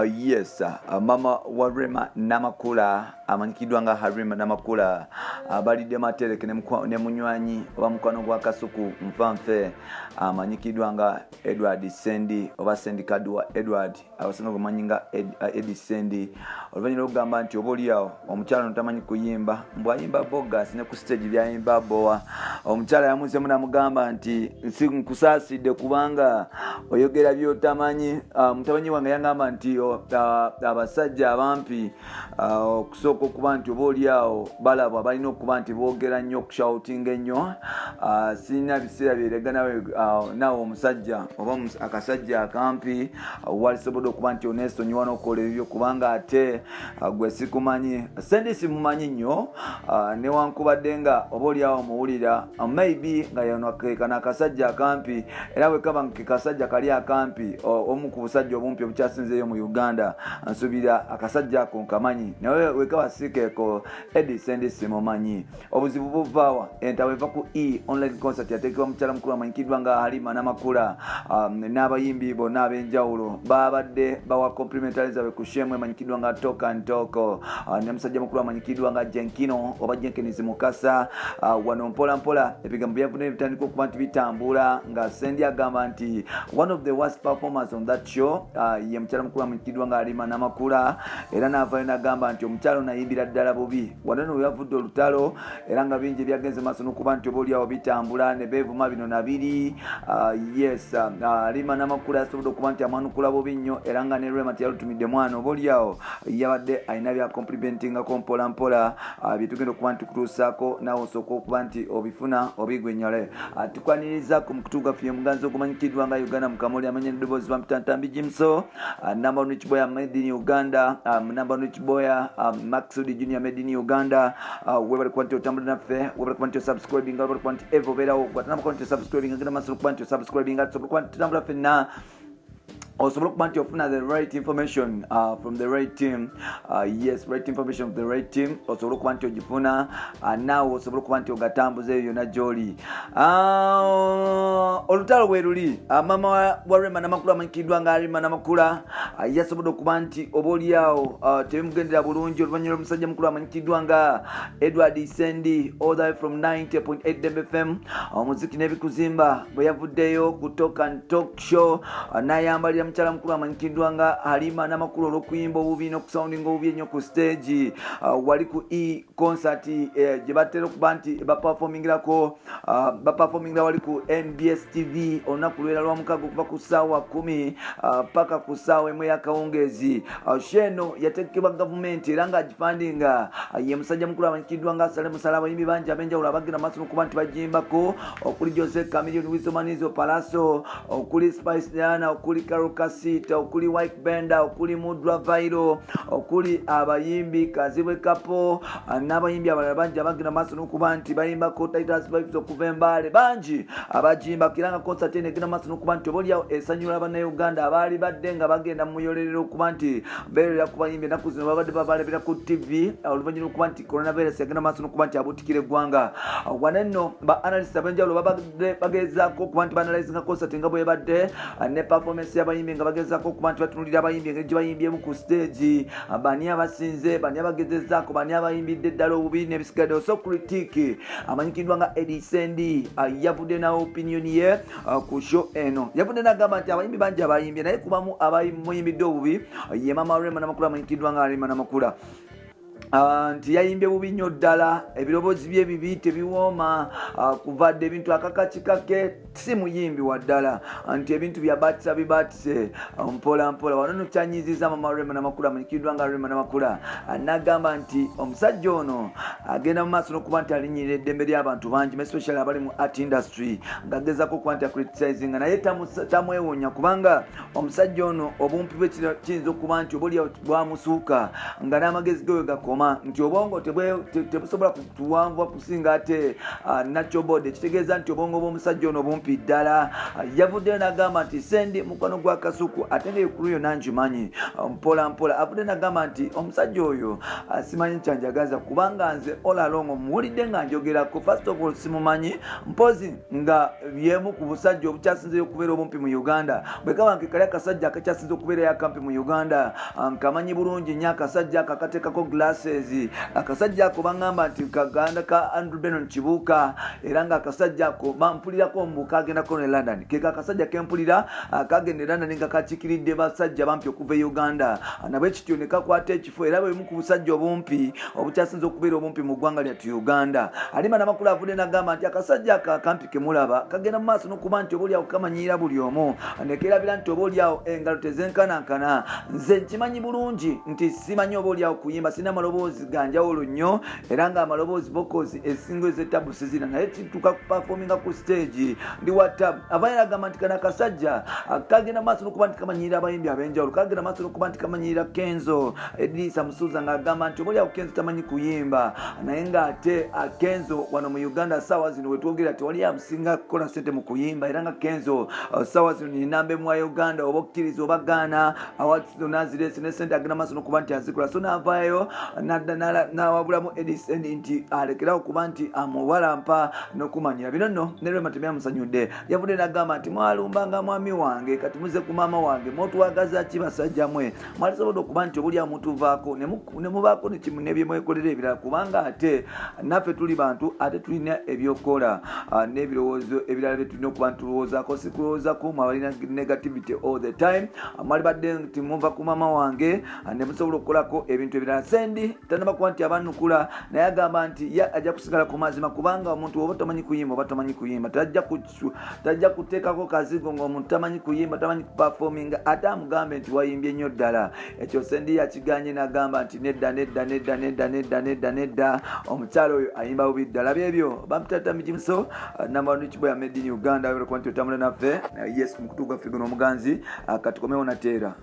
Yes, Mama wa Rema Namakula amanyikidwa nga Rema Namakula Alidde Materekke Nemunwaanyi oba mukwano gwa Kasuku nfanfe amanyikidwa nga Edward Ssendi oba Ssendi Kadwa Edward abasinga okumanyi nga Edi Ssendi oluvannyuma okugamba nti obaoliawo omukyala ntamanyi kuyimba mbwayimba bogas ne ku stage byayimba bowa omukyala yamuzeemu namugamba nti nkusaasidde kubanga oyogera by'otamanyi mutabanyi wange yangamba nti abasajja abampi okusooka okuba nti obaoliawo balabwa balina okuba nti boogera nnyo okushoutinga ennyo sirina biseera byerega nawe omusajja oba akasajja akampi walisobodde okuba nti oneesonyiwa n'okukola ebyo kubanga ate gwe sikumanyi Ssendi simumanyi nnyo newankubadde nga obaoliawo muwulira maybe nga yonakekana akasajja akampi era bwe kaba nke kasajja kali akampi omu ku busajja obumpi obukyasinzeeyo mu Uganda nsuubira akasajja ako nkamanyi nawe wekaba sikeeko Edi Ssendi simumanyi obuzibu buvaawa entawo eva ku online concert yateekebwa mukyala mukulu amanyikidwa nga Alidde Namakula n'abayimbi bonna ab'enjawulo babadde bawa complimentary zaabwe ku shemwe amanyikidwa nga Toka Ntoko ne musajja mukulu amanyikidwa nga Jenkino oba Jenkins Mukasa wano mpola mpola ebigambo byavudde bitandika okuba nti bitambula nga Ssendi agamba nti one of the worst performers on that show ye mukyala mukulu amanyikidwa nga Alidde Namakula era n'avaayo n'agamba nti omukyalo nayimbira ddala bubi wano we yavudde olutalo era nga bingi byagenze maaso n'okuba nti obaoliawo bitambula ne beevuma bino nabiri yes Alidde Namakula yasobodde okuba nti amwanukula bubi nnyo era nga ne Rema teyalutumidde mwana obaoliawo yabadde alina bya complimentingako mpola mpola byetugenda okuba nti kutuusaako naawe osooka okuba nti obifuna obigwenyole tukwaniriza ku mukutuuga fye muganzi ogumanyikidwa nga Uganda Mukamooli amanya eddoboozi bampitantambi Jimso number 1 Chiboya made in Uganda number 1 Chiboya Maxud Junior made in Uganda webali kuba nti otambula naffe webali kuba nti osubscribing webali kuba nti evo beerawo gwatanaba kuba nti osubscribing agenda maaso okuba nti osubscribing tusobola kuba nti tutambula ffenna osobola okuba nti ofuna the right information from the right team yes right information from the right team osobola okuba nti ogifuna naawe osobola okuba nti ogatambuza eyo yonna gy'oli olutalo bwe luli maama wa Rema Namakula amanyikidwa nga Alidde Namakula yasobodde okuba nti obaoliawo tebimugendera bulungi oluvannyuma lw'omusajja mukulu amanyikidwa nga Edward Ssendi all the way from 90.8 Dembe FM omuziki n'ebikuzimba bwe yavuddeyo ku Talk and Talk show n'ayambalira mukyala mukulu amanyikidwa nga Alidde Namakula olw'okuyimba obubi n'okusoundinga obubi ennyo ku stage wali ku concert gye batera okuba nti baperformingira wali ku NBS TV olunaku lwera lwa mukago okuva ku ssaawa 10 paka ku ssaawa 1 y'akawungeezi sheno yateekebwa gavumenti era ng'agifandinga ye musajja mukulu amanyikidwa nga Asale Musala abayimbi bangi ab'enjawulo abagenda maaso n'okuba nti bajimbako okuli Jose Chameleone Wisomanizo Palaso okuli Spice Diana okuli Carol Kasita okuli White Benda okuli Mudra Vairo okuli abayimbi Kazibwe Kapo n'abayimbi abalala bangi abagenda maaso n'okuba nti bayimbako Titus Vibes okuva Mbale bangi abajimba kiranga concert eno egenda maaso n'okuba nti obaoliawo esanyula bannayuganda abaali badde nga bagenda muyolerera okuba nti beerera ku bayimbi ennaku zino babadde babalebera ku TV oluvannyuma okuba nti coronavirus yagenda maaso n'okuba nti abutikira eggwanga wano nno ba analyst ab'enjawulo babadde bagezaako okuba nti baanalyzinga concert nga bwebadde ne performance y'abayimbi nga bagezaako okuba nti batunulira abayimbi engeri gye bayimbyemu ku stage bani abasinze bani abagezezaako bani abayimbidde eddala obubi n'ebisigadde so critique amanyikidwa nga Edi Ssendi yavudde na opinion ye ku show eno yavudde n'agamba nti abayimbi bangi abayimbye naye kubamu abayimbidde obubi ye maama Rema Namakula amanyikidwa nga Alidde Namakula nti yayimbye bubi nnyo ddala ebiroboozi bye bibi tebiwooma kuvadde ebintu akakakikake si muyimbi wa ddala nti ebintu byabatisa bibatise mpola mpola wano nokyanyiziza maama Rema Namakula amanyikidwa nga Rema Namakula n'agamba nti omusajja ono agenda mu maaso n'okuba nti alinyirira eddembe ly'abantu bangi especially abali mu art industry ng'agezaako okuba nti acriticising naye tamwewuunya kubanga omusajja ono obumpi bwe kiyinza okuba nti obaoliawo bwamusuuka nga n'amagezi ge we gakoma kuguma nti obongo tebusobola kutuwanva kusinga ate natural body kitegeeza nti obongo bw'omusajja ono bumpi ddala. Yavuddeyo n'agamba nti Ssendi mukono gwa Kasuku ate ng'ekkulu yonna nkimanyi mpola mpola. Avudde n'agamba nti omusajja oyo simanyi kyanjagaza kubanga nze all along muwulidde nga njogerako. First of all simumanyi mpozi nga yemu ku busajja obukyasinzeyo okubeera obumpi mu Uganda. Bwe kaba nkekali akasajja akakyasinze okubeera yakampi mu Uganda nkamanyi bulungi nnyo akasajja akakateekako glasses. Akasajja ako baŋŋamba nti kaganda ka Andrew Benon Kibuuka era nga akasajja ako bampulirako omubuuka agendako ne London. Keka akasajja kempulira kagenda e London nga kakikiridde basajja bampi okuva e Uganda. Nabwe kityo ne kakwata ekifo era bwe mu ku busajja obumpi obukyasinze okubeera obumpi mu ggwanga lyattu Uganda. Alima n'amakulu avudde n'agamba nti akasajja akampi kemulaba kagenda mu maaso n'okuba nti obaolyawo kamanyiira buli omu nekerabira nti obaolyawo engalo tezenkanankana. Nze nkimanyi bulungi nti simanyi obaolyawo kuyimba sina amaloboozi ganjawulo nnyo era nga amaloboozi vocals esingo ez'ettabu sizina naye kituuka kupafominga ku stage ndi watabu. Avayo agamba nti kana akasajja kagenda mu maaso n'okuba nti kamanyiira abayimbi ab'enjawulo kagenda mu maaso n'okuba nti kamanyiira Kenzo Edisa Musuuza ng'agamba nti obaolyawo Kenzo tamanyi kuyimba naye ng'ate Kenzo wano mu Uganda saawa zino wetwogera tewali amusinga kukola ssente mu kuyimba era nga Kenzo saawa zino ninambe mu Uganda oba okkiriza oba gaana awazirese ne ssente agenda maaso n'okuba nti azikola. So n'avaayo n'awabulamu Edison nti alekerawo kuba nti amuwalampa n'okumanyira bino nno ne Rema temusanyudde. Yavudde n'agamba nti mwalumbanga mwami wange kati muze ku maama wange mwotwagaza ki basajja mwe mwalisobodde okuba nti obulya mutuvaako ne mubaako ne bye mwekolera ebirala kubanga ate naffe tuli bantu ate tulina ebyokola n'ebirowoozo ebirala bye tulina okuba ntulowoozaako si kulowoozaako mwabalina negativity all the time mwali badde nti muva ku maama wange ne musobola okukolako ebintu ebirala. Ssendi tanaba kuba nti abanukula naye agamba nti ye ajja kusigala ku mazima kubanga omuntu oba tamanyi kuyimba oba tamanyi kuyimba tajja kuteekako kazigo ng'omuntu tamanyi kuyimba tamanyi kupafominga ate amugambe nti wayimbye nnyo ddala. Ekyo Ssendi yakiganye n'agamba nti nedda omukyalo oyo ayimba bubi ddala. Byebyo bamutata mikimuso namba nikiboya made in Uganda kuba nti otambula naffe yes mukutu gwaffe guno omuganzi katukomewo nateera.